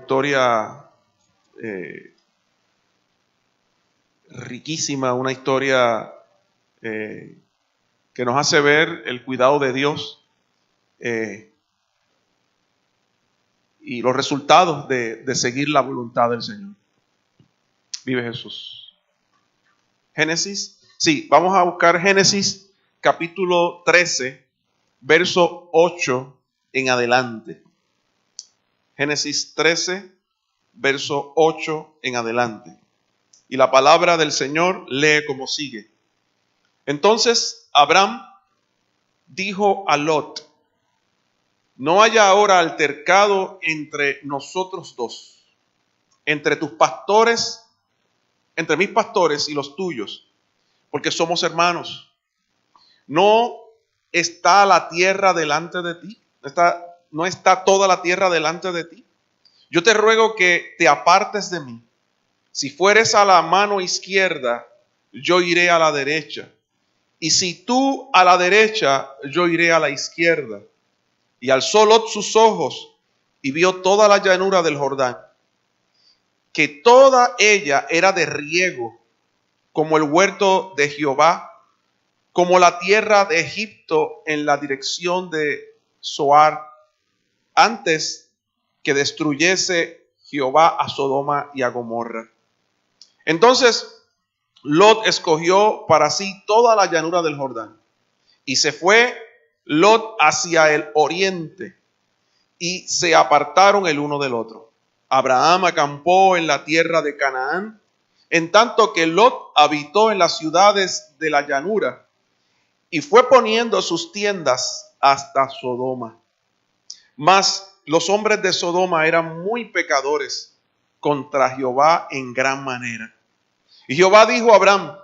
historia riquísima, una historia que nos hace ver el cuidado de Dios y los resultados de seguir la voluntad del Señor. Vive Jesús. Génesis, sí, vamos a buscar Génesis capítulo 13, verso 8 en adelante. Génesis 13, verso 8 en adelante. Y la palabra del Señor lee como sigue. Entonces Abraham dijo a Lot: no haya ahora altercado entre nosotros dos, entre tus pastores, entre mis pastores y los tuyos, porque somos hermanos. ¿No está la tierra delante de ti? ¿No está toda la tierra delante de ti? Yo te ruego que te apartes de mí. Si fueres a la mano izquierda, yo iré a la derecha. Y si tú a la derecha, yo iré a la izquierda. Y alzó Lot sus ojos y vio toda la llanura del Jordán, que toda ella era de riego, como el huerto de Jehová, como la tierra de Egipto en la dirección de Zoar, antes que destruyese Jehová a Sodoma y a Gomorra. Entonces Lot escogió para sí toda la llanura del Jordán, y se fue Lot hacia el oriente, y se apartaron el uno del otro. Abraham acampó en la tierra de Canaán, en tanto que Lot habitó en las ciudades de la llanura, y fue poniendo sus tiendas hasta Sodoma. Mas los hombres de Sodoma eran muy pecadores contra Jehová en gran manera. Y Jehová dijo a Abraham,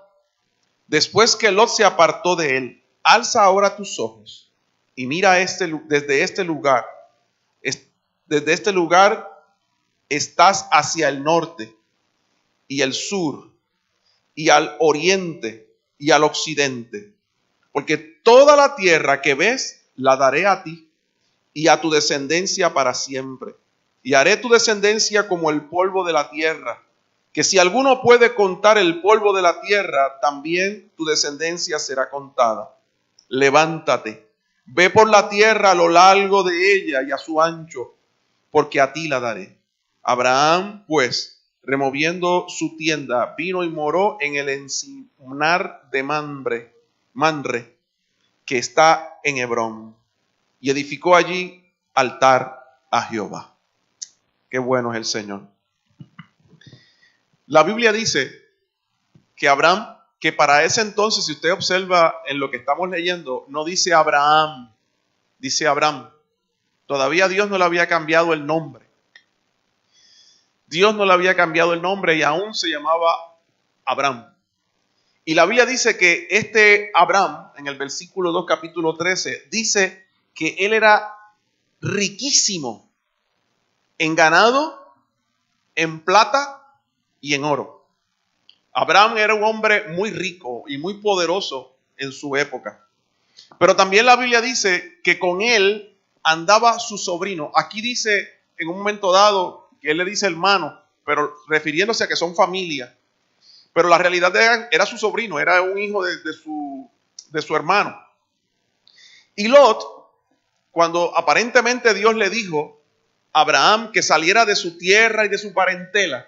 después que Lot se apartó de él: alza ahora tus ojos y mira desde este lugar. Desde este lugar estás hacia el norte y el sur y al oriente y al occidente. Porque toda la tierra que ves la daré a ti y a tu descendencia para siempre. Y haré tu descendencia como el polvo de la tierra, que si alguno puede contar el polvo de la tierra, también tu descendencia será contada. Levántate, ve por la tierra a lo largo de ella y a su ancho, porque a ti la daré. Abraham, pues, removiendo su tienda, vino y moró en el encinar de Manre, que está en Hebrón, y edificó allí altar a Jehová. Qué bueno es el Señor. La Biblia dice que Abraham, que para ese entonces, si usted observa en lo que estamos leyendo, no dice Abraham, dice Abraham. Todavía Dios no le había cambiado el nombre. Dios no le había cambiado el nombre y aún se llamaba Abraham. Y la Biblia dice que este Abraham, en el versículo 2, capítulo 13, dice que él era riquísimo en ganado, en plata y en oro. Abraham era un hombre muy rico y muy poderoso en su época. Pero también la Biblia dice que con él andaba su sobrino. Aquí dice en un momento dado que él le dice hermano, pero refiriéndose a que son familia. Pero la realidad era su sobrino, era un hijo de su hermano. Y Lot, cuando aparentemente Dios le dijo a Abraham que saliera de su tierra y de su parentela,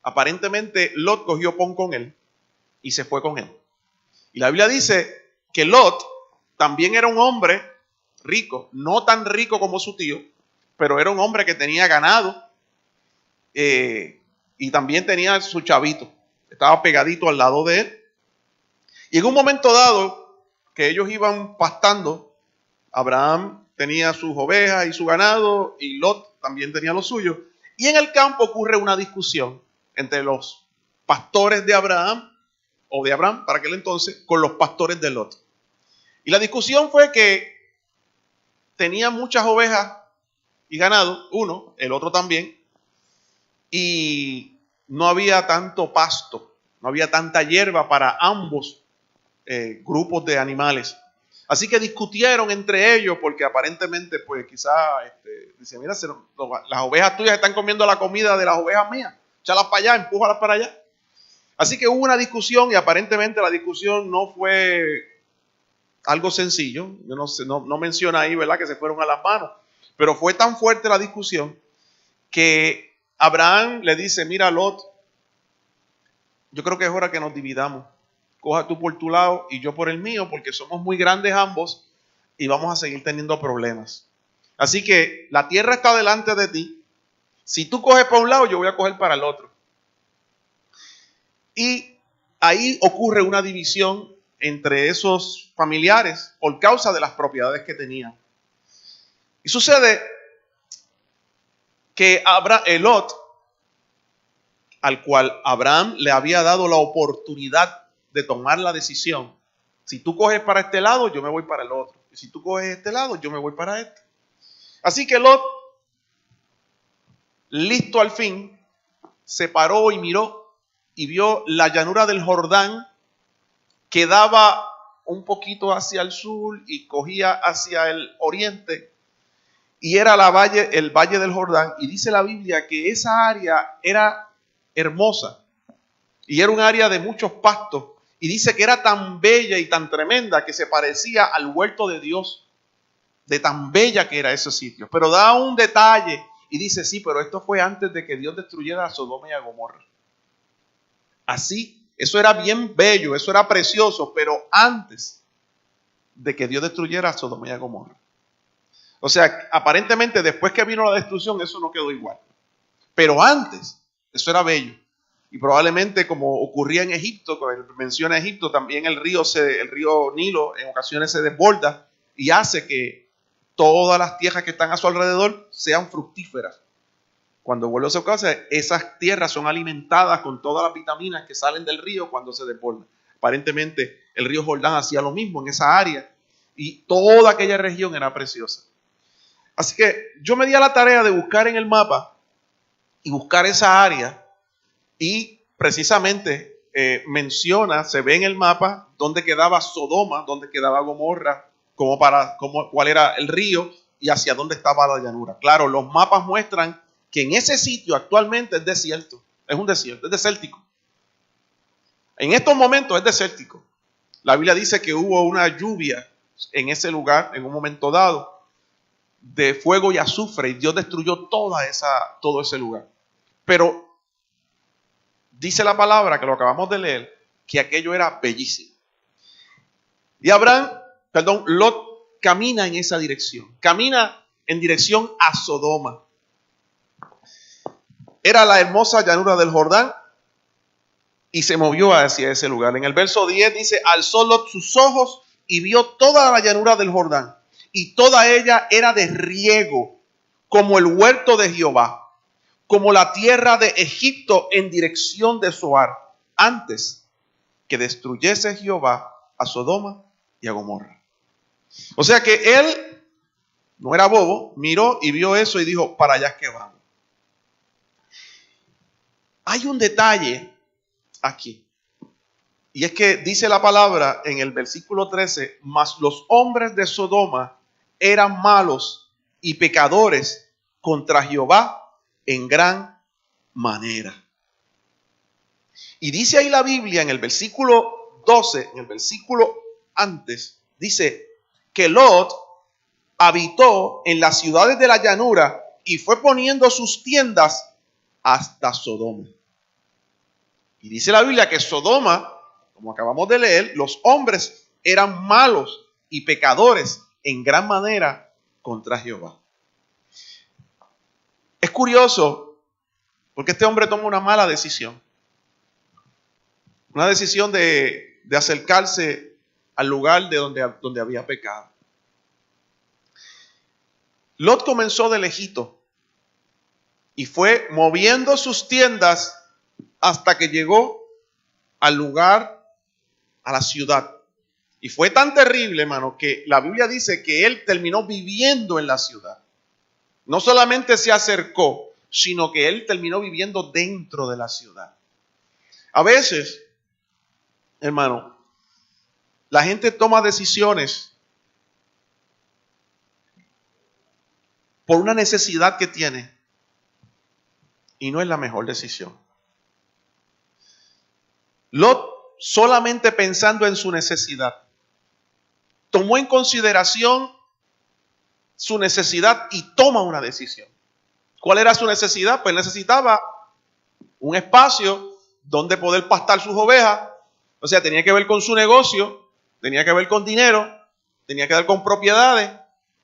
aparentemente Lot cogió pon con él y se fue con él. Y la Biblia dice que Lot también era un hombre rico, no tan rico como su tío, pero era un hombre que tenía ganado y también tenía su chavito. Estaba pegadito al lado de él. Y en un momento dado que ellos iban pastando, Abraham tenía sus ovejas y su ganado y Lot también tenía lo suyo. Y en el campo ocurre una discusión entre los pastores de Abraham, o de Abraham para aquel entonces, con los pastores de Lot. Y la discusión fue que tenía muchas ovejas y ganado, uno, el otro también, y no había tanto pasto, no había tanta hierba para ambos grupos de animales. Así que discutieron entre ellos porque aparentemente, pues quizás, dice, mira, las ovejas tuyas están comiendo la comida de las ovejas mías. Échalas para allá, empújalas para allá. Así que hubo una discusión y aparentemente la discusión no fue algo sencillo. Yo no sé, no menciona ahí, ¿verdad?, que se fueron a las manos. Pero fue tan fuerte la discusión que Abraham le dice, mira, Lot, yo creo que es hora que nos dividamos. Coja tú por tu lado y yo por el mío, porque somos muy grandes ambos y vamos a seguir teniendo problemas. Así que la tierra está delante de ti. Si tú coges para un lado, yo voy a coger para el otro. Y ahí ocurre una división entre esos familiares por causa de las propiedades que tenían. Y sucede que Lot, al cual Abraham le había dado la oportunidad de tomar la decisión. Si tú coges para este lado, yo me voy para el otro. Y si tú coges este lado, yo me voy para este. Así que Lot, listo al fin, se paró y miró y vio la llanura del Jordán que daba un poquito hacia el sur y cogía hacia el oriente. Y era el valle del Jordán. Y dice la Biblia que esa área era hermosa. Y era un área de muchos pastos. Y dice que era tan bella y tan tremenda que se parecía al huerto de Dios. De tan bella que era ese sitio. Pero da un detalle y dice, sí, pero esto fue antes de que Dios destruyera a Sodoma y a Gomorra. Así, eso era bien bello, eso era precioso, pero antes de que Dios destruyera a Sodoma y a Gomorra. O sea, aparentemente después que vino la destrucción, eso no quedó igual. Pero antes, eso era bello. Y probablemente como ocurría en Egipto, cuando menciona Egipto, también el río Nilo en ocasiones se desborda y hace que todas las tierras que están a su alrededor sean fructíferas. Cuando vuelve a su casa, esas tierras son alimentadas con todas las vitaminas que salen del río cuando se desborda. Aparentemente el río Jordán hacía lo mismo en esa área y toda aquella región era preciosa. Así que yo me di a la tarea de buscar en el mapa y buscar esa área. Y precisamente menciona, se ve en el mapa dónde quedaba Sodoma, dónde quedaba Gomorra, cuál era el río y hacia dónde estaba la llanura. Claro, los mapas muestran que en ese sitio actualmente es desierto, es un desierto, es desértico. En estos momentos es desértico. La Biblia dice que hubo una lluvia en ese lugar, en un momento dado, de fuego y azufre, y Dios destruyó todo ese lugar. Pero dice la palabra, que lo acabamos de leer, que aquello era bellísimo. Y Lot camina en esa dirección. Camina en dirección a Sodoma. Era la hermosa llanura del Jordán y se movió hacia ese lugar. En el verso 10 dice, alzó Lot sus ojos y vio toda la llanura del Jordán. Y toda ella era de riego, como el huerto de Jehová, como la tierra de Egipto en dirección de Zoar, antes que destruyese Jehová a Sodoma y a Gomorra. O sea que él no era bobo, miró y vio eso y dijo, para allá es que vamos. Hay un detalle aquí, y es que dice la palabra en el versículo 13, mas los hombres de Sodoma eran malos y pecadores contra Jehová en gran manera. Y dice ahí la Biblia en el versículo 12, en el versículo antes, dice que Lot habitó en las ciudades de la llanura y fue poniendo sus tiendas hasta Sodoma. Y dice la Biblia que Sodoma, como acabamos de leer, los hombres eran malos y pecadores en gran manera contra Jehová. Es curioso porque este hombre toma una mala decisión. Una decisión de acercarse al lugar de donde había pecado. Lot comenzó de lejito y fue moviendo sus tiendas hasta que llegó al lugar, a la ciudad. Y fue tan terrible, hermano, que la Biblia dice que él terminó viviendo en la ciudad. No solamente se acercó, sino que él terminó viviendo dentro de la ciudad. A veces, hermano, la gente toma decisiones por una necesidad que tiene y no es la mejor decisión. Lot, solamente pensando en su necesidad, tomó en consideración su necesidad y toma una decisión. ¿Cuál era su necesidad? Pues necesitaba un espacio donde poder pastar sus ovejas. O sea, tenía que ver con su negocio, tenía que ver con dinero, tenía que ver con propiedades.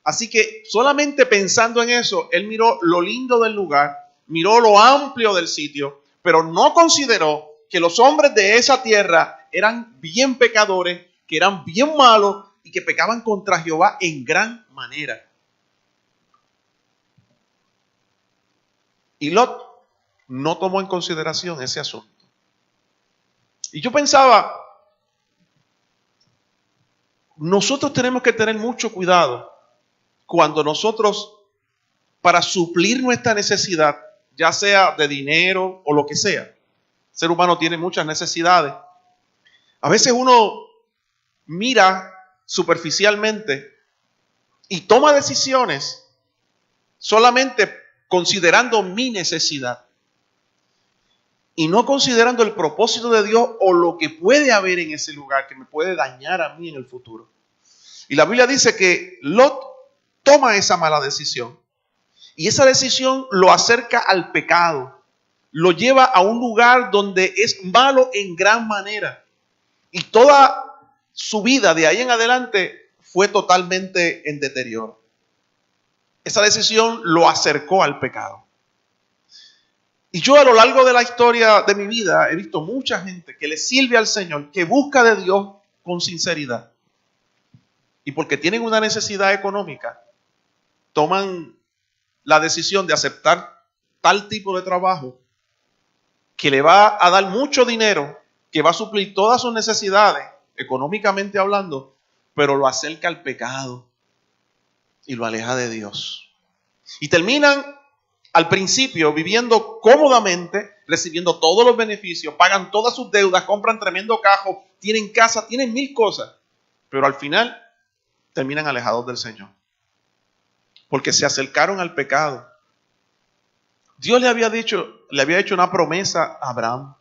Así que solamente pensando en eso, él miró lo lindo del lugar, miró lo amplio del sitio, pero no consideró que los hombres de esa tierra eran bien pecadores, que eran bien malos y que pecaban contra Jehová en gran manera. Y Lot no tomó en consideración ese asunto. Y yo pensaba, nosotros tenemos que tener mucho cuidado cuando nosotros, para suplir nuestra necesidad, ya sea de dinero o lo que sea, el ser humano tiene muchas necesidades. A veces uno mira superficialmente y toma decisiones solamente considerando mi necesidad y no considerando el propósito de Dios o lo que puede haber en ese lugar que me puede dañar a mí en el futuro. Y la Biblia dice que Lot toma esa mala decisión y esa decisión lo acerca al pecado, lo lleva a un lugar donde es malo en gran manera y toda su vida de ahí en adelante fue totalmente en deterioro. Esa decisión lo acercó al pecado. Y yo a lo largo de la historia de mi vida he visto mucha gente que le sirve al Señor, que busca de Dios con sinceridad. Y porque tienen una necesidad económica, toman la decisión de aceptar tal tipo de trabajo que le va a dar mucho dinero, que va a suplir todas sus necesidades, económicamente hablando, pero lo acerca al pecado y lo aleja de Dios. Y terminan al principio viviendo cómodamente, recibiendo todos los beneficios, pagan todas sus deudas, compran tremendo carro, tienen casa, tienen mil cosas, pero al final terminan alejados del Señor, porque se acercaron al pecado. Dios le había hecho una promesa a Abraham,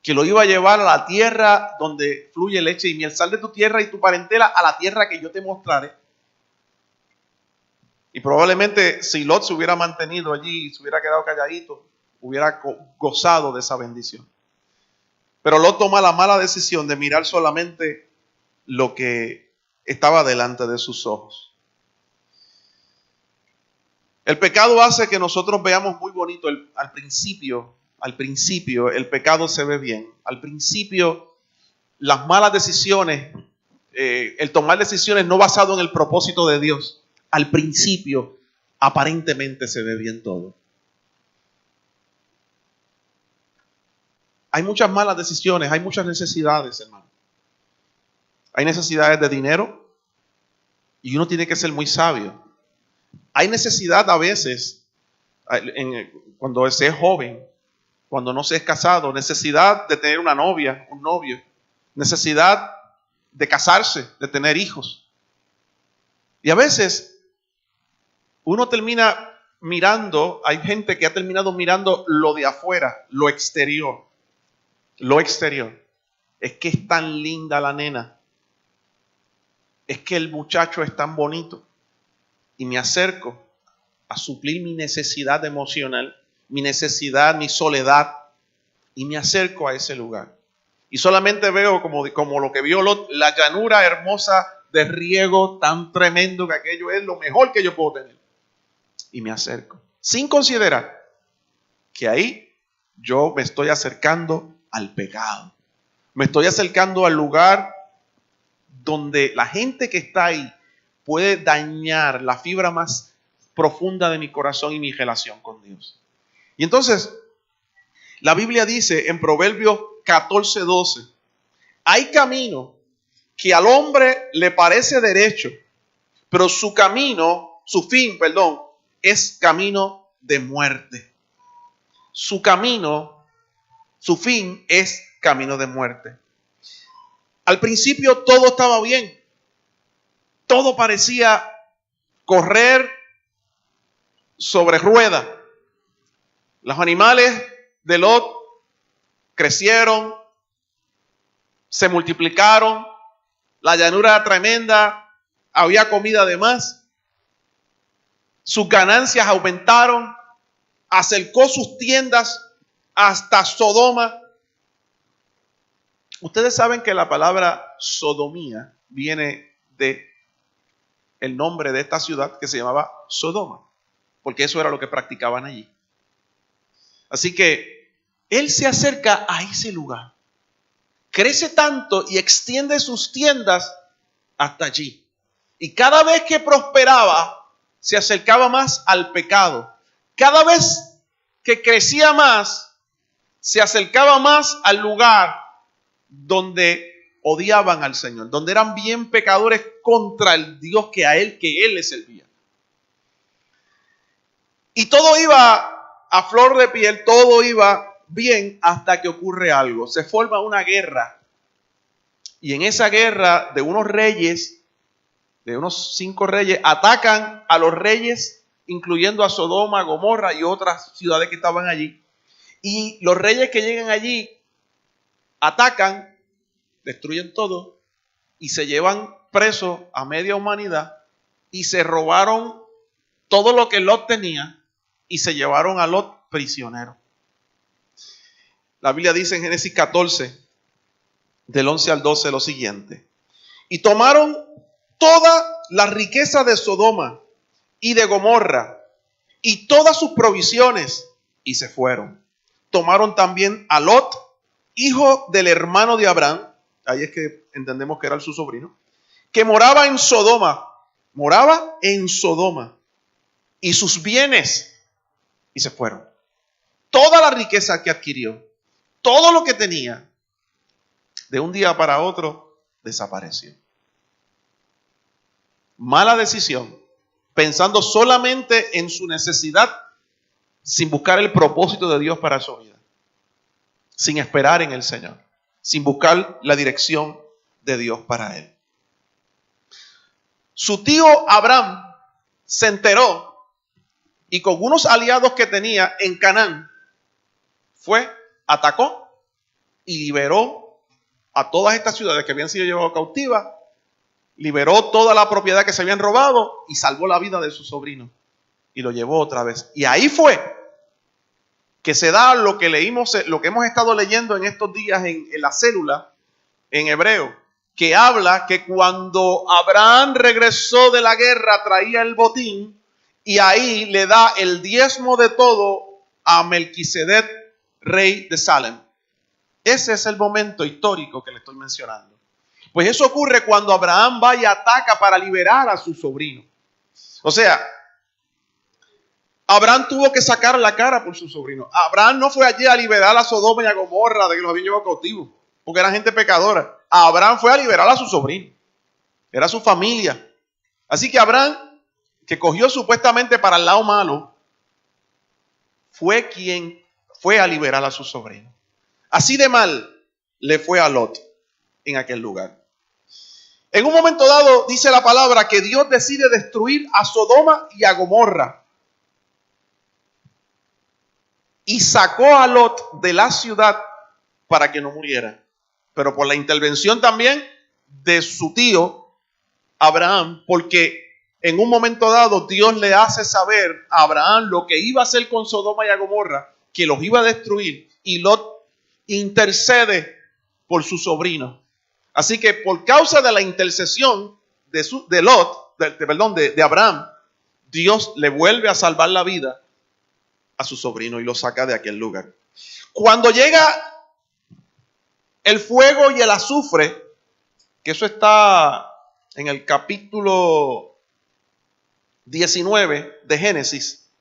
que lo iba a llevar a la tierra donde fluye leche y miel. Sal de tu tierra y tu parentela a la tierra que yo te mostraré. Y probablemente si Lot se hubiera mantenido allí y se hubiera quedado calladito, hubiera gozado de esa bendición. Pero Lot toma la mala decisión de mirar solamente lo que estaba delante de sus ojos. El pecado hace que nosotros veamos muy bonito al principio el pecado se ve bien. Al principio las malas decisiones, el tomar decisiones no basado en el propósito de Dios, al principio aparentemente se ve bien todo. Hay muchas malas decisiones, hay muchas necesidades, hermano. Hay necesidades de dinero y uno tiene que ser muy sabio. Hay necesidad a veces, cuando se es joven, cuando no se es casado, necesidad de tener una novia, un novio, necesidad de casarse, de tener hijos. Y a veces uno termina mirando, hay gente que ha terminado mirando lo de afuera, lo exterior. Lo exterior. Es que es tan linda la nena. Es que el muchacho es tan bonito. Y me acerco a suplir mi necesidad emocional, mi necesidad, mi soledad. Y me acerco a ese lugar. Y solamente veo como lo que vio Lot, la llanura hermosa de riego tan tremendo que aquello es lo mejor que yo puedo tener. Y me acerco, sin considerar que ahí yo me estoy acercando al pecado. Me estoy acercando al lugar donde la gente que está ahí puede dañar la fibra más profunda de mi corazón y mi relación con Dios. Y entonces, la Biblia dice en Proverbios 14:12, hay camino que al hombre le parece derecho, pero su fin, es camino de muerte. Su fin es camino de muerte. Al principio todo estaba bien. Todo parecía correr sobre ruedas. Los animales de Lot crecieron, se multiplicaron, la llanura era tremenda, había comida de más, sus ganancias aumentaron, acercó sus tiendas hasta Sodoma. Ustedes saben que la palabra sodomía viene de el nombre de esta ciudad que se llamaba Sodoma, porque eso era lo que practicaban allí. Así que él se acerca a ese lugar, crece tanto y extiende sus tiendas hasta allí. Y cada vez que prosperaba, se acercaba más al pecado. Cada vez que crecía más, se acercaba más al lugar donde odiaban al Señor, donde eran bien pecadores contra el Dios que él le servía. Y todo iba a flor de piel, todo iba bien hasta que ocurre algo. Se forma una guerra. Y en esa guerra de unos reyes, de unos 5 reyes, atacan a los reyes, incluyendo a Sodoma, Gomorra y otras ciudades que estaban allí. Y los reyes que llegan allí atacan, destruyen todo y se llevan presos a media humanidad y se robaron todo lo que Lot tenía y se llevaron a Lot prisionero. La Biblia dice en Génesis 14, del 11 al 12, lo siguiente: y tomaron toda la riqueza de Sodoma y de Gomorra y todas sus provisiones y se fueron. Tomaron también a Lot, hijo del hermano de Abraham, ahí es que entendemos que era su sobrino, que moraba en Sodoma, y sus bienes, y se fueron. Toda la riqueza que adquirió, todo lo que tenía, de un día para otro desapareció. Mala decisión, pensando solamente en su necesidad, sin buscar el propósito de Dios para su vida, sin esperar en el Señor, sin buscar la dirección de Dios para él. Su tío Abraham se enteró y con unos aliados que tenía en Canaán, atacó y liberó a todas estas ciudades que habían sido llevadas cautivas, liberó toda la propiedad que se habían robado y salvó la vida de su sobrino y lo llevó otra vez. Y ahí fue que se da lo que leímos, lo que hemos estado leyendo en estos días en la célula, en hebreo, que habla que cuando Abraham regresó de la guerra traía el botín y ahí le da el diezmo de todo a Melquisedec, rey de Salem. Ese es el momento histórico que le estoy mencionando. Pues eso ocurre cuando Abraham va y ataca para liberar a su sobrino. O sea, Abraham tuvo que sacar la cara por su sobrino. Abraham no fue allí a liberar a Sodoma y a Gomorra de que los habían llevado cautivos, porque eran gente pecadora. Abraham fue a liberar a su sobrino. Era su familia. Así que Abraham, que cogió supuestamente para el lado malo, fue quien fue a liberar a su sobrino. Así de mal le fue a Lot en aquel lugar. En un momento dado dice la palabra que Dios decide destruir a Sodoma y a Gomorra. Y sacó a Lot de la ciudad para que no muriera. Pero por la intervención también de su tío Abraham, porque en un momento dado Dios le hace saber a Abraham lo que iba a hacer con Sodoma y a Gomorra, que los iba a destruir, y Lot intercede por su sobrino. Así que por causa de la intercesión de Abraham, Dios le vuelve a salvar la vida a su sobrino y lo saca de aquel lugar. Cuando llega el fuego y el azufre, que eso está en el capítulo 19 de Génesis,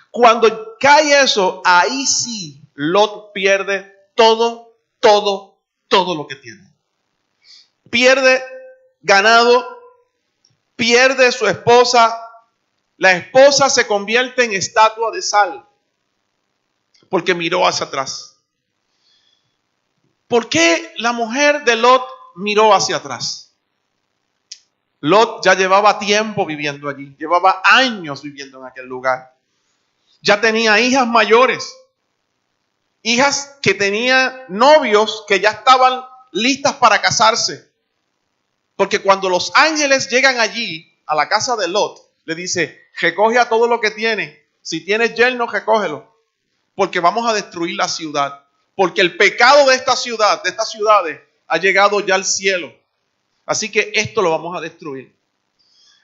cuando cae eso, ahí sí Lot pierde todo lo que tiene. Pierde ganado, pierde su esposa. La esposa se convierte en estatua de sal porque miró hacia atrás. ¿Por qué la mujer de Lot miró hacia atrás? Lot ya llevaba tiempo viviendo allí, llevaba años viviendo en aquel lugar. ya tenía hijas mayores, hijas que tenían novios que ya estaban listas para casarse. Porque cuando los ángeles llegan allí, a la casa de Lot, le dice, recoge a todo lo que tiene. Si tienes yerno, recógelo. Porque vamos a destruir la ciudad. Porque el pecado de esta ciudad, de estas ciudades, ha llegado ya al cielo. Así que esto lo vamos a destruir.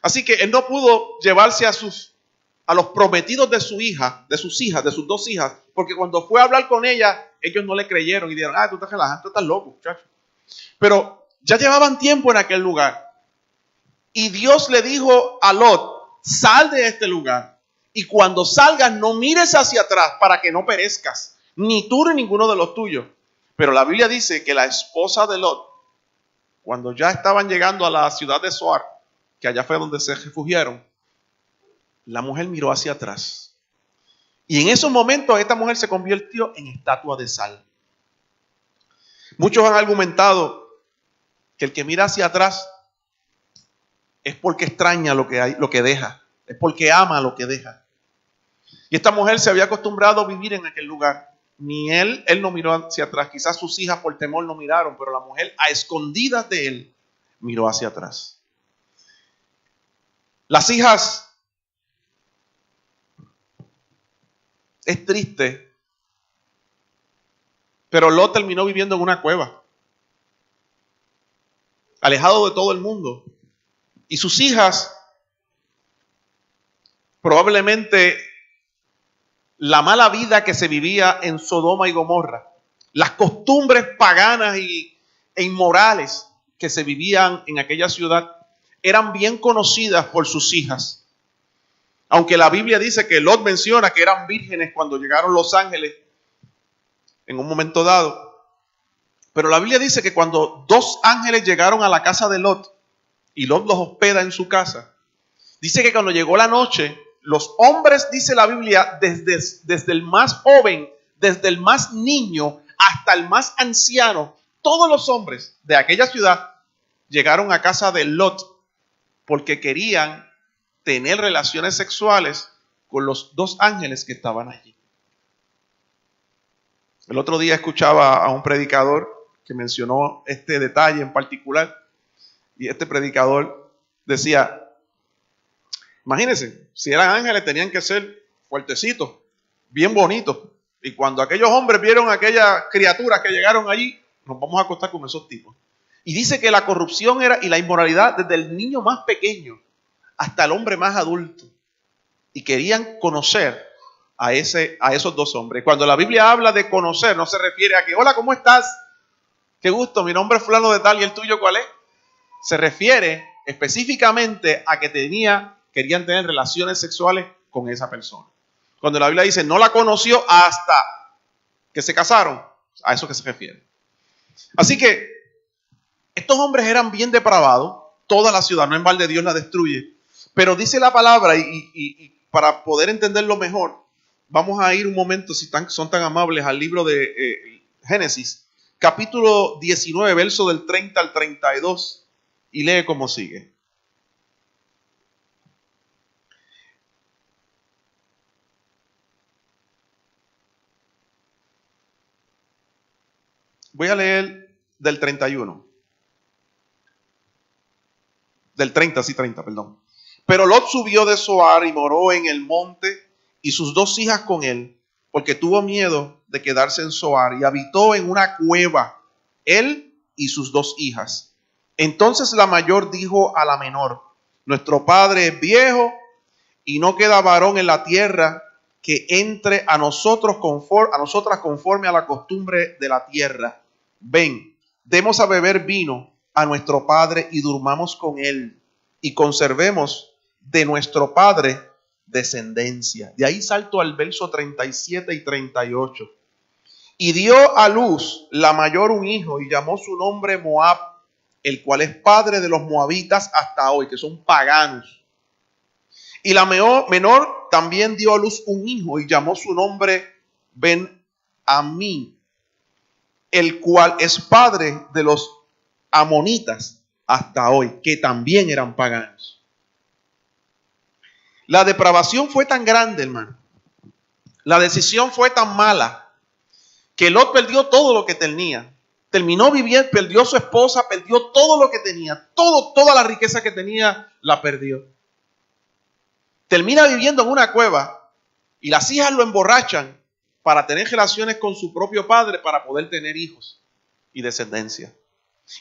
Así que él no pudo llevarse a los prometidos de su hija, de sus hijas, de sus dos hijas, porque cuando fue a hablar con ella, ellos no le creyeron y dijeron, tú estás relajando, tú estás loco, muchacho. Pero ya llevaban tiempo en aquel lugar. Y Dios le dijo a Lot, sal de este lugar. Y cuando salgas, no mires hacia atrás para que no perezcas, ni tú ni ninguno de los tuyos. Pero la Biblia dice que la esposa de Lot, cuando ya estaban llegando a la ciudad de Zoar, que allá fue donde se refugiaron, la mujer miró hacia atrás. Y en esos momentos esta mujer se convirtió en estatua de sal. Muchos han argumentado que el que mira hacia atrás es porque extraña lo que deja, es porque ama lo que deja. Y esta mujer se había acostumbrado a vivir en aquel lugar. Ni él no miró hacia atrás. Quizás sus hijas por temor no miraron, pero la mujer a escondidas de él miró hacia atrás. Las hijas, es triste, pero Lot terminó viviendo en una cueva, alejado de todo el mundo. Y sus hijas, probablemente la mala vida que se vivía en Sodoma y Gomorra, las costumbres paganas e inmorales que se vivían en aquella ciudad, eran bien conocidas por sus hijas. Aunque la Biblia dice que Lot menciona que eran vírgenes cuando llegaron los ángeles en un momento dado. Pero la Biblia dice que cuando dos ángeles llegaron a la casa de Lot y Lot los hospeda en su casa, dice que cuando llegó la noche, los hombres, dice la Biblia, desde el más joven, desde el más niño hasta el más anciano, todos los hombres de aquella ciudad llegaron a casa de Lot porque querían tener relaciones sexuales con los dos ángeles que estaban allí. El otro día escuchaba a un predicador que mencionó este detalle en particular, y este predicador decía, imagínense, si eran ángeles tenían que ser fuertecitos, bien bonitos, y cuando aquellos hombres vieron a aquellas criaturas que llegaron allí, nos vamos a acostar con esos tipos. Y dice que la corrupción era y la inmoralidad desde el niño más pequeño hasta el hombre más adulto. Y querían conocer a esos dos hombres. Cuando la Biblia habla de conocer, no se refiere a que, hola, ¿cómo estás? Qué gusto, mi nombre es fulano de tal, ¿y el tuyo cuál es? Se refiere específicamente a que querían tener relaciones sexuales con esa persona. Cuando la Biblia dice, no la conoció hasta que se casaron, a eso que se refiere. Así que estos hombres eran bien depravados, toda la ciudad, no en balde Dios la destruye, pero dice la palabra, y para poder entenderlo mejor, vamos a ir un momento, si son tan amables, al libro de Génesis, capítulo 19, verso del 30 al 32, y lee como sigue. Voy a leer del 31. Del 30, sí, 30, perdón. Pero Lot subió de Zoar y moró en el monte, y sus dos hijas con él, porque tuvo miedo de quedarse en Zoar, y habitó en una cueva, él y sus dos hijas. Entonces la mayor dijo a la menor, nuestro padre es viejo, y no queda varón en la tierra que entre a nosotras conforme a la costumbre de la tierra. Ven, demos a beber vino a nuestro padre y durmamos con él, y conservemos de nuestro padre descendencia. De ahí salto al verso 37 y 38. Y dio a luz la mayor un hijo, y llamó su nombre Moab, el cual es padre de los moabitas hasta hoy, que son paganos. Y la menor también dio a luz un hijo, y llamó su nombre Ben-Amí, el cual es padre de los amonitas hasta hoy, que también eran paganos. La depravación fue tan grande, hermano, La decisión fue tan mala que Lot perdió todo lo que tenía. Terminó viviendo, perdió su esposa, perdió todo lo que tenía. Toda la riqueza que tenía la perdió. Termina viviendo en una cueva y las hijas lo emborrachan para tener relaciones con su propio padre para poder tener hijos y descendencia.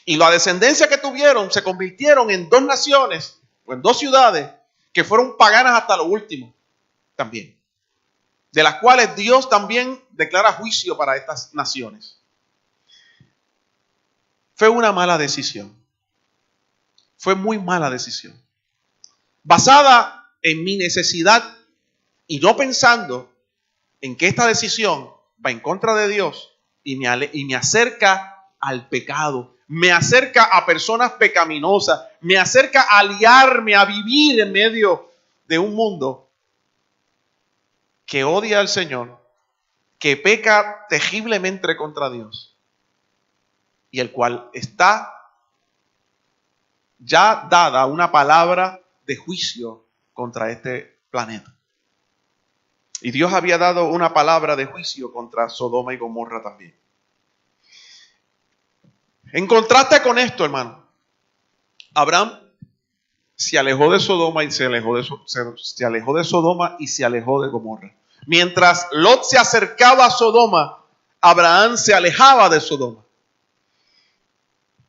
Y la descendencia que tuvieron se convirtieron en 2 naciones o en 2 ciudades que fueron paganas hasta lo último también. De las cuales Dios también declara juicio para estas naciones. Fue una mala decisión. Fue muy mala decisión. Basada en mi necesidad y no pensando en que esta decisión va en contra de Dios y me acerca al pecado, me acerca a personas pecaminosas, me acerca a aliarme, a vivir en medio de un mundo que odia al Señor, que peca terriblemente contra Dios y el cual está ya dada una palabra de juicio contra este planeta. Y Dios había dado una palabra de juicio contra Sodoma y Gomorra también. En contraste con esto, hermano, Abraham se alejó de Sodoma y se alejó de Sodoma y se alejó de Gomorra. Mientras Lot se acercaba a Sodoma, Abraham se alejaba de Sodoma.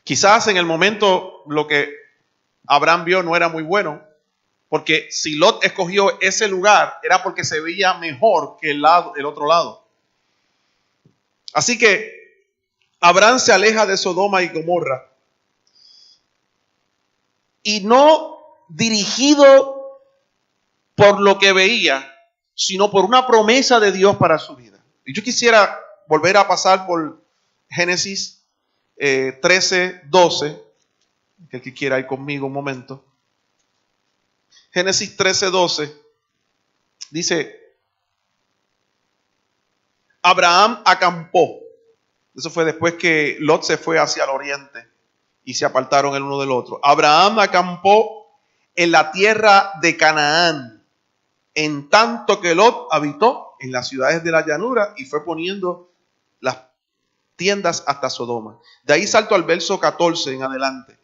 Quizás en el momento lo que Abraham vio no era muy bueno, porque si Lot escogió ese lugar era porque se veía mejor que el otro lado. Así que Abraham se aleja de Sodoma y Gomorra y no dirigido por lo que veía, sino por una promesa de Dios para su vida. Y yo quisiera volver a pasar por Génesis 13, 12, que el que quiera ir conmigo un momento. Génesis 13, 12 dice: Abraham acampó. Eso fue después que Lot se fue hacia el oriente y se apartaron el uno del otro. Abraham acampó en la tierra de Canaán, en tanto que Lot habitó en las ciudades de la llanura y fue poniendo las tiendas hasta Sodoma. De ahí salto al verso 14 en adelante.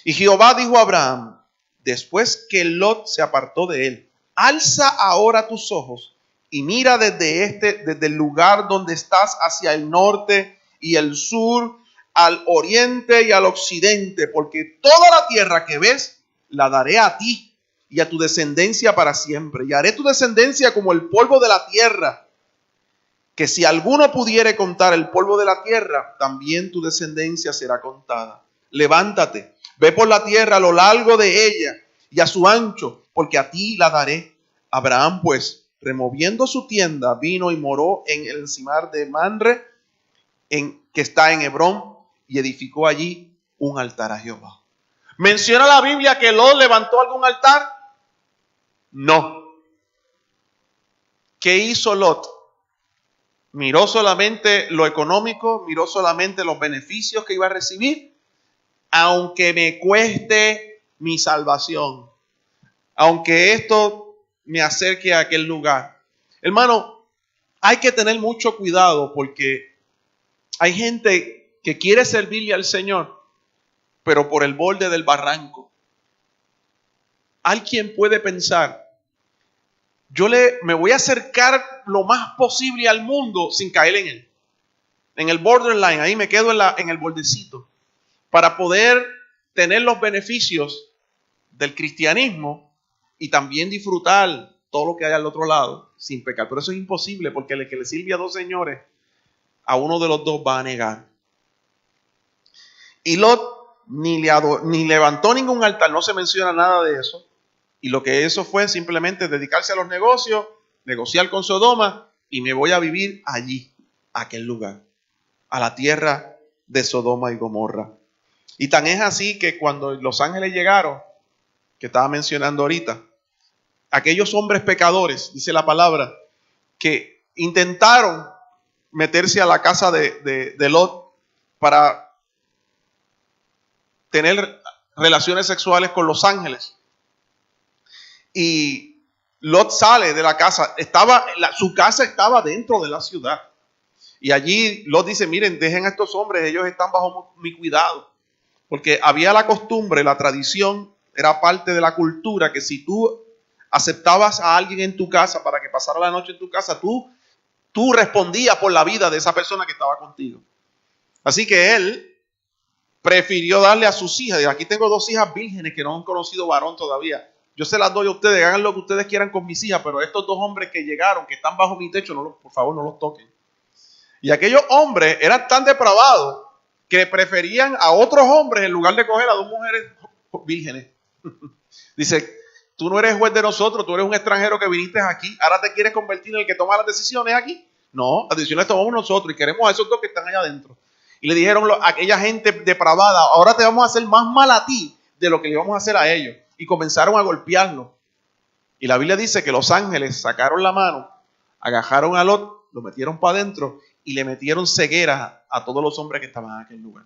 Y Jehová dijo a Abraham, después que Lot se apartó de él: alza ahora tus ojos y mira desde el lugar donde estás hacia el norte y el sur, al oriente y al occidente, porque toda la tierra que ves la daré a ti y a tu descendencia para siempre. Y haré tu descendencia como el polvo de la tierra, que si alguno pudiere contar el polvo de la tierra, también tu descendencia será contada. Levántate, ve por la tierra a lo largo de ella y a su ancho, porque a ti la daré. Abraham, pues, removiendo su tienda, vino y moró en el encimar de Manre, que está en Hebrón, y edificó allí un altar a Jehová. ¿Menciona la Biblia que Lot levantó algún altar? No. ¿Qué hizo Lot? Miró solamente lo económico, miró solamente los beneficios que iba a recibir, aunque me cueste mi salvación, aunque esto me acerque a aquel lugar. Hermano, hay que tener mucho cuidado porque hay gente que quiere servirle al Señor, pero por el borde del barranco. Alguien puede pensar: me voy a acercar lo más posible al mundo sin caer en él. En el borderline, ahí me quedo en el bordecito, para poder tener los beneficios del cristianismo y también disfrutar todo lo que hay al otro lado sin pecar. Pero eso es imposible, porque el que le sirve a 2 señores, a uno de los 2 va a negar. Y Lot ni levantó ningún altar, no se menciona nada de eso. Y lo que eso fue simplemente dedicarse a los negocios, negociar con Sodoma, y me voy a vivir allí, a aquel lugar, a la tierra de Sodoma y Gomorra. Y tan es así que cuando los ángeles llegaron, que estaba mencionando ahorita, aquellos hombres pecadores, dice la palabra, que intentaron meterse a la casa de Lot para tener relaciones sexuales con los ángeles. Y Lot sale de la casa. Su casa estaba dentro de la ciudad. Y allí Lot dice, miren, dejen a estos hombres, ellos están bajo mi cuidado. Porque había la costumbre, la tradición, era parte de la cultura, que si tú aceptabas a alguien en tu casa para que pasara la noche en tu casa, tú respondías por la vida de esa persona que estaba contigo. Así que él prefirió darle a sus hijas. Aquí tengo 2 hijas vírgenes que no han conocido varón todavía. Yo se las doy a ustedes, hagan lo que ustedes quieran con mis hijas, pero estos 2 hombres que llegaron, que están bajo mi techo, por favor no los toquen. Y aquellos hombres eran tan depravados que preferían a otros hombres en lugar de coger a 2 mujeres vírgenes. Dice, tú no eres juez de nosotros, tú eres un extranjero que viniste aquí, ahora te quieres convertir en el que toma las decisiones aquí. No, las decisiones tomamos nosotros y queremos a esos 2 que están allá adentro. Y le dijeron a aquella gente depravada, ahora te vamos a hacer más mal a ti de lo que le vamos a hacer a ellos. Y comenzaron a golpearlo. Y la Biblia dice que los ángeles sacaron la mano, agajaron a Lot, lo metieron para adentro y le metieron ceguera a todos los hombres que estaban en aquel lugar.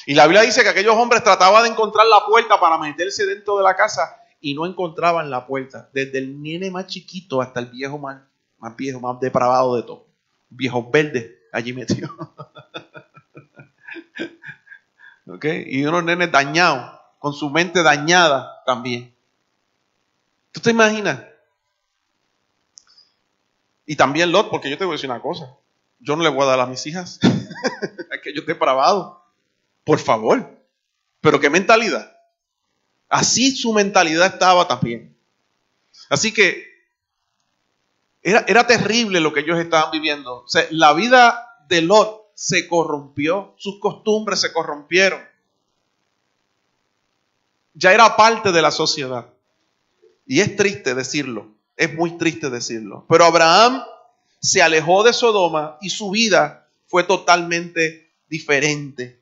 Y la Biblia dice que aquellos hombres trataban de encontrar la puerta para meterse dentro de la casa y no encontraban la puerta. Desde el nene más chiquito hasta el viejo más viejo, más depravado de todo. Viejos verdes allí metidos. ¿Okay? Y unos nenes dañados, con su mente dañada también. ¿Tú te imaginas? Y también Lot, porque yo te voy a decir una cosa. Yo no le voy a dar a mis hijas aquellos depravados. Por favor. Pero qué mentalidad. Así su mentalidad estaba también. Así que era terrible lo que ellos estaban viviendo. O sea, la vida de Lot se corrompió. Sus costumbres se corrompieron. Ya era parte de la sociedad. Y es triste decirlo. Es muy triste decirlo. Pero Abraham se alejó de Sodoma y su vida fue totalmente diferente.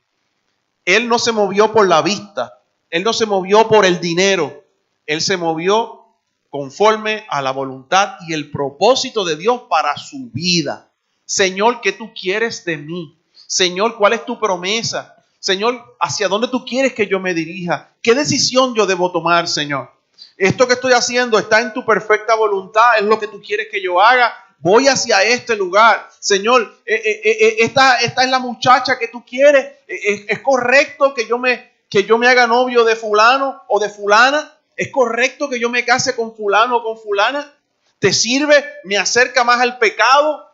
Él no se movió por la vista. Él no se movió por el dinero. Él se movió conforme a la voluntad y el propósito de Dios para su vida. Señor, ¿qué tú quieres de mí? Señor, ¿cuál es tu promesa? Señor, ¿hacia dónde tú quieres que yo me dirija? ¿Qué decisión yo debo tomar, Señor? Esto que estoy haciendo está en tu perfecta voluntad, es lo que tú quieres que yo haga. Voy hacia este lugar. Señor, esta es la muchacha que tú quieres. ¿Es correcto que yo me haga novio de fulano o de fulana? ¿Es correcto que yo me case con fulano o con fulana? ¿Te sirve? ¿Me acerca más al pecado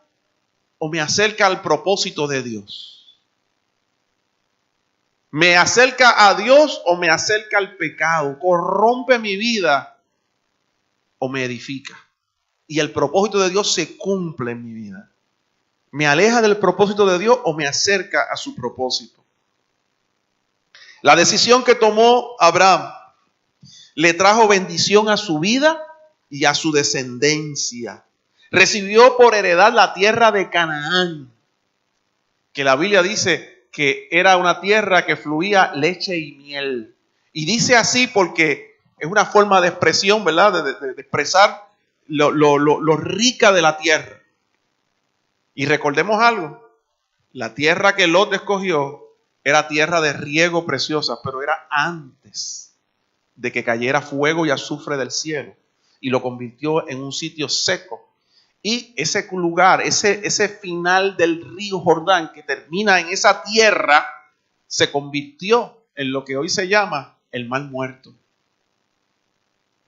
o me acerca al propósito de Dios? ¿Me acerca a Dios o me acerca al pecado? ¿Corrompe mi vida o me edifica? Y el propósito de Dios se cumple en mi vida. ¿Me aleja del propósito de Dios o me acerca a su propósito? La decisión que tomó Abraham le trajo bendición a su vida y a su descendencia. Recibió por heredad la tierra de Canaán, que la Biblia dice que era una tierra que fluía leche y miel. Y dice así porque es una forma de expresión, ¿verdad? De expresar lo rica de la tierra. Y recordemos algo, la tierra que Lot escogió era tierra de riego preciosa, pero era antes de que cayera fuego y azufre del cielo y lo convirtió en un sitio seco. Y ese lugar, ese final del río Jordán que termina en esa tierra, se convirtió en lo que hoy se llama el Mar Muerto.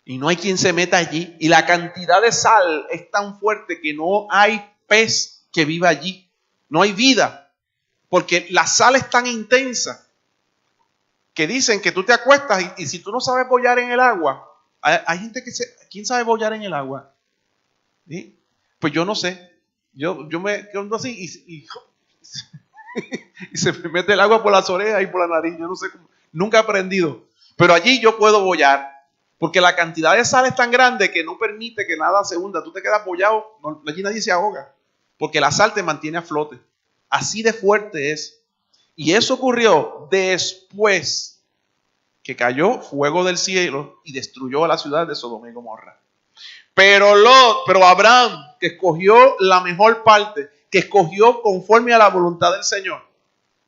Y no hay quien se meta allí. Y la cantidad de sal es tan fuerte que no hay pez que viva allí. No hay vida. Porque la sal es tan intensa que dicen que tú te acuestas y si tú no sabes boyar en el agua, hay gente ¿quién sabe boyar en el agua? ¿Sí? Pues yo no sé. Yo me quedo así y se me mete el agua por las orejas y por la nariz. Yo no sé cómo. Nunca he aprendido. Pero allí yo puedo boyar. Porque la cantidad de sal es tan grande que no permite que nada se hunda. Tú te quedas bollado, allí nadie se ahoga. Porque la sal te mantiene a flote. Así de fuerte es. Y eso ocurrió después que cayó fuego del cielo y destruyó a la ciudad de Sodoma y Gomorra. Pero Abraham, que escogió la mejor parte, que escogió conforme a la voluntad del Señor,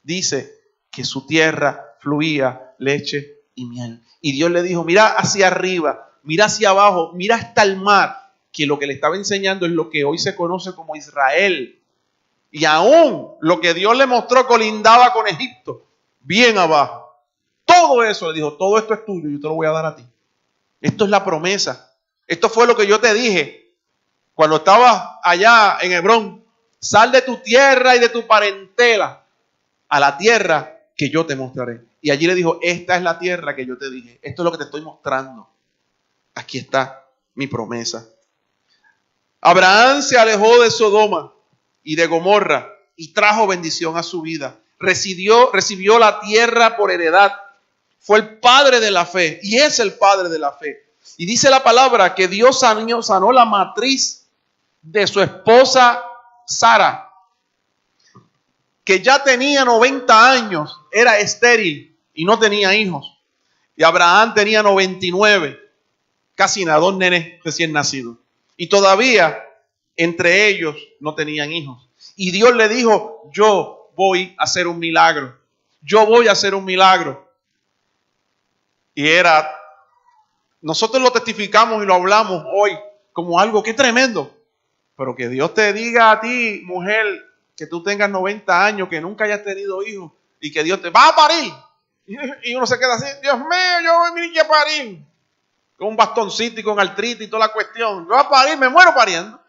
dice que su tierra fluía leche y miel. Y Dios le dijo, mira hacia arriba, mira hacia abajo, mira hasta el mar. que lo que le estaba enseñando es lo que hoy se conoce como Israel. Y aún lo que Dios le mostró colindaba con Egipto, bien abajo. Todo eso le dijo, todo esto es tuyo, yo te lo voy a dar a ti. Esto es la promesa. Esto fue lo que yo te dije cuando estabas allá en Hebrón. Sal de tu tierra y de tu parentela a la tierra que yo te mostraré. Y allí le dijo, esta es la tierra que yo te dije. Esto es lo que te estoy mostrando. Aquí está mi promesa. Abraham se alejó de Sodoma y de Gomorra y trajo bendición a su vida. Recibió la tierra por heredad. Fue el padre de la fe y es el padre de la fe. Y dice la palabra que Dios sanó la matriz de su esposa Sara, que ya tenía 90 años, era estéril y no tenía hijos. Y Abraham tenía 99, casi nada, 2 nenes recién nacidos. Y todavía entre ellos no tenían hijos. Y Dios le dijo, yo voy a hacer un milagro. Yo voy a hacer un milagro. Y nosotros lo testificamos y lo hablamos hoy como algo que tremendo. Pero que Dios te diga a ti, mujer, que tú tengas 90 años, que nunca hayas tenido hijos, y que Dios te va a parir. Y uno se queda así, Dios mío, yo voy a mi niña a parir. Con un bastoncito y con artritis y toda la cuestión. Yo voy a parir, me muero pariendo.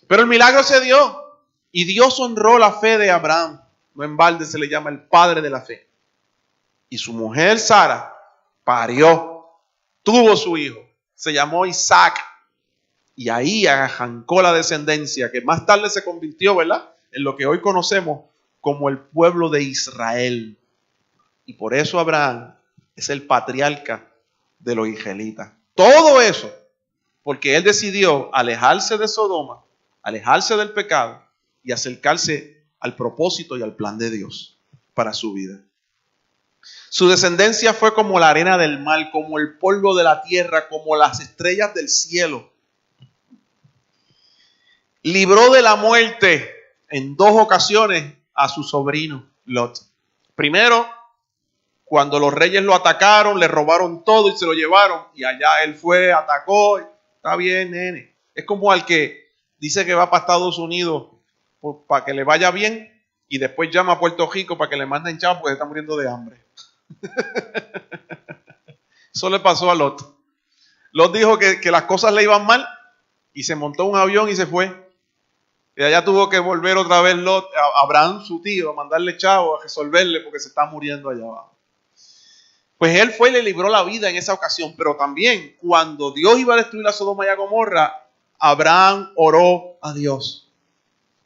Pero el milagro se dio. Y Dios honró la fe de Abraham. No en balde se le llama el padre de la fe. Y su mujer Sara parió, tuvo su hijo, se llamó Isaac, y ahí arrancó la descendencia que más tarde se convirtió, ¿verdad?, en lo que hoy conocemos como el pueblo de Israel. Y por eso Abraham es el patriarca de los israelitas. Todo eso porque él decidió alejarse de Sodoma, alejarse del pecado y acercarse al propósito y al plan de Dios para su vida. Su descendencia fue como la arena del mar, como el polvo de la tierra, como las estrellas del cielo. Libró de la muerte en 2 ocasiones a su sobrino Lot. Primero, cuando los reyes lo atacaron, le robaron todo y se lo llevaron. Y allá él fue, atacó. Está bien, nene. Es como al que dice que va para Estados Unidos para que le vaya bien y después llama a Puerto Rico para que le manden chavos porque está muriendo de hambre. Eso le pasó a Lot. Lot dijo que las cosas le iban mal y se montó un avión y se fue. Y allá tuvo que volver otra vez Lot, Abraham, su tío, a mandarle chavos, a resolverle porque se está muriendo allá abajo. Pues él fue y le libró la vida en esa ocasión. Pero también cuando Dios iba a destruir a Sodoma y a Gomorra, Abraham oró a Dios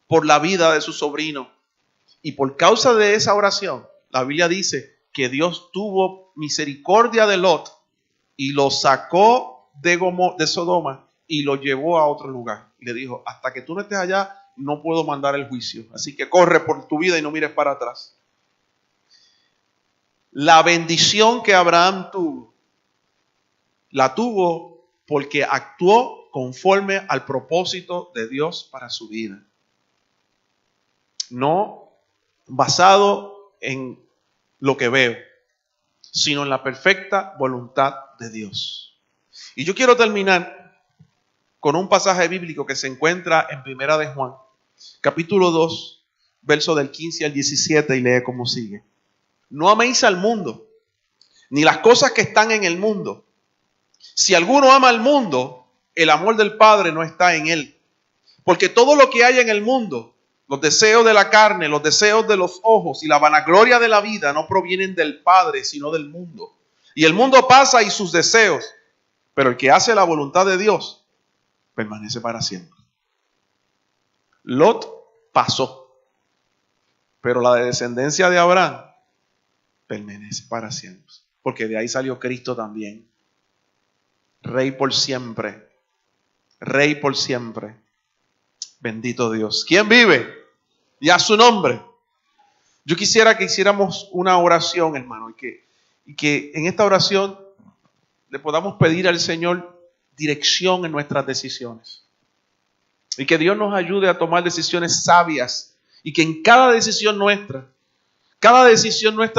por la vida de su sobrino. Y por causa de esa oración, la Biblia dice que Dios tuvo misericordia de Lot y lo sacó de Sodoma y lo llevó a otro lugar. Y le dijo, hasta que tú no estés allá, no puedo mandar el juicio. Así que corre por tu vida y no mires para atrás. La bendición que Abraham tuvo, la tuvo porque actuó conforme al propósito de Dios para su vida. No basado en lo que veo, sino en la perfecta voluntad de Dios. Y yo quiero terminar con un pasaje bíblico que se encuentra en Primera de Juan, capítulo 2, verso del 15 al 17, y lee como sigue. No améis al mundo, ni las cosas que están en el mundo. Si alguno ama al mundo, el amor del Padre no está en él. Porque todo lo que hay en el mundo, los deseos de la carne, los deseos de los ojos y la vanagloria de la vida no provienen del Padre, sino del mundo. Y el mundo pasa y sus deseos, pero el que hace la voluntad de Dios permanece para siempre. Lot pasó, pero la descendencia de Abraham permanece para siempre. Porque de ahí salió Cristo también. Rey por siempre. Rey por siempre. Bendito Dios. ¿Quién vive? Y a su nombre. Yo quisiera que hiciéramos una oración, hermano, y que en esta oración le podamos pedir al Señor dirección en nuestras decisiones. Y que Dios nos ayude a tomar decisiones sabias. Y que en cada decisión nuestra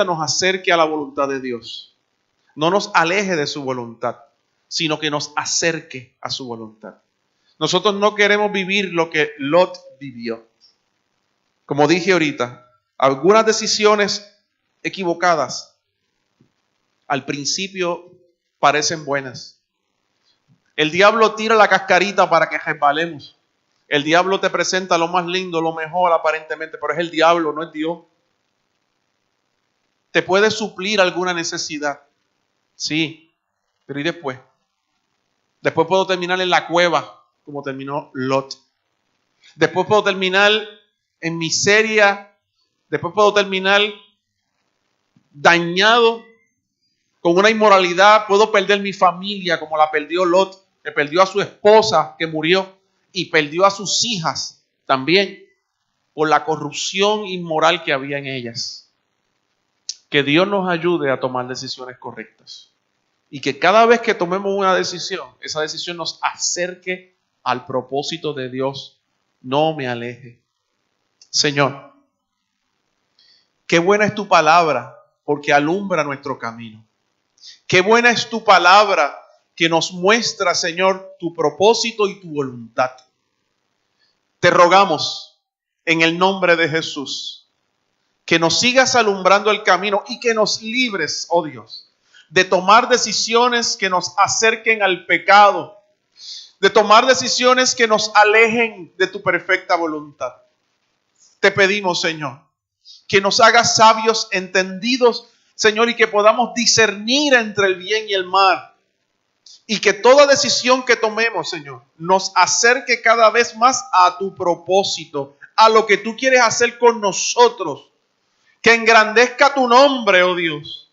nos acerque a la voluntad de Dios. No nos aleje de su voluntad, sino que nos acerque a su voluntad. Nosotros no queremos vivir lo que Lot vivió. Como dije ahorita, algunas decisiones equivocadas al principio parecen buenas. El diablo tira la cascarita para que resbalemos. El diablo te presenta lo más lindo, lo mejor aparentemente, pero es el diablo, no es Dios. Te puede suplir alguna necesidad, sí, pero ¿y después? Después puedo terminar en la cueva, como terminó Lot. Después puedo terminar en miseria. Después puedo terminar dañado con una inmoralidad. Puedo perder mi familia como la perdió Lot, que perdió a su esposa que murió y perdió a sus hijas también por la corrupción inmoral que había en ellas. Que Dios nos ayude a tomar decisiones correctas. Y que cada vez que tomemos una decisión, esa decisión nos acerque al propósito de Dios. No me aleje. Señor, qué buena es tu palabra, porque alumbra nuestro camino. Qué buena es tu palabra, que nos muestra, Señor, tu propósito y tu voluntad. Te rogamos, en el nombre de Jesús, que nos sigas alumbrando el camino y que nos libres, oh Dios, de tomar decisiones que nos acerquen al pecado, de tomar decisiones que nos alejen de tu perfecta voluntad. Te pedimos, Señor, que nos hagas sabios, entendidos, Señor, y que podamos discernir entre el bien y el mal. Y que toda decisión que tomemos, Señor, nos acerque cada vez más a tu propósito, a lo que tú quieres hacer con nosotros. Que engrandezca tu nombre, oh Dios.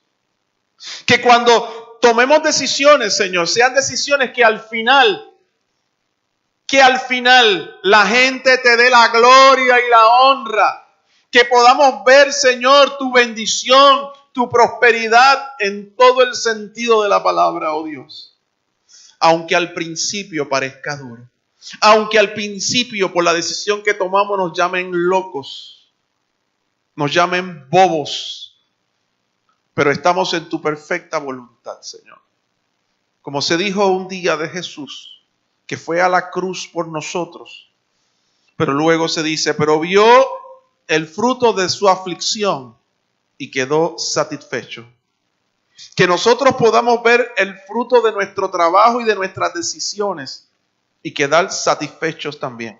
Que cuando tomemos decisiones, Señor, sean decisiones que al final la gente te dé la gloria y la honra. Que podamos ver, Señor, tu bendición, tu prosperidad en todo el sentido de la palabra, oh Dios. Aunque al principio parezca duro. Aunque al principio por la decisión que tomamos nos llamen locos. Nos llamen bobos, pero estamos en tu perfecta voluntad, Señor. Como se dijo un día de Jesús, que fue a la cruz por nosotros, pero luego se dice, pero vio el fruto de su aflicción y quedó satisfecho. Que nosotros podamos ver el fruto de nuestro trabajo y de nuestras decisiones y quedar satisfechos también,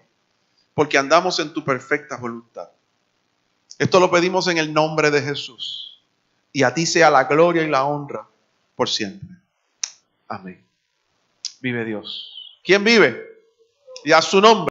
porque andamos en tu perfecta voluntad. Esto lo pedimos en el nombre de Jesús. Y a ti sea la gloria y la honra por siempre. Amén. Vive Dios. ¿Quién vive? Y a su nombre.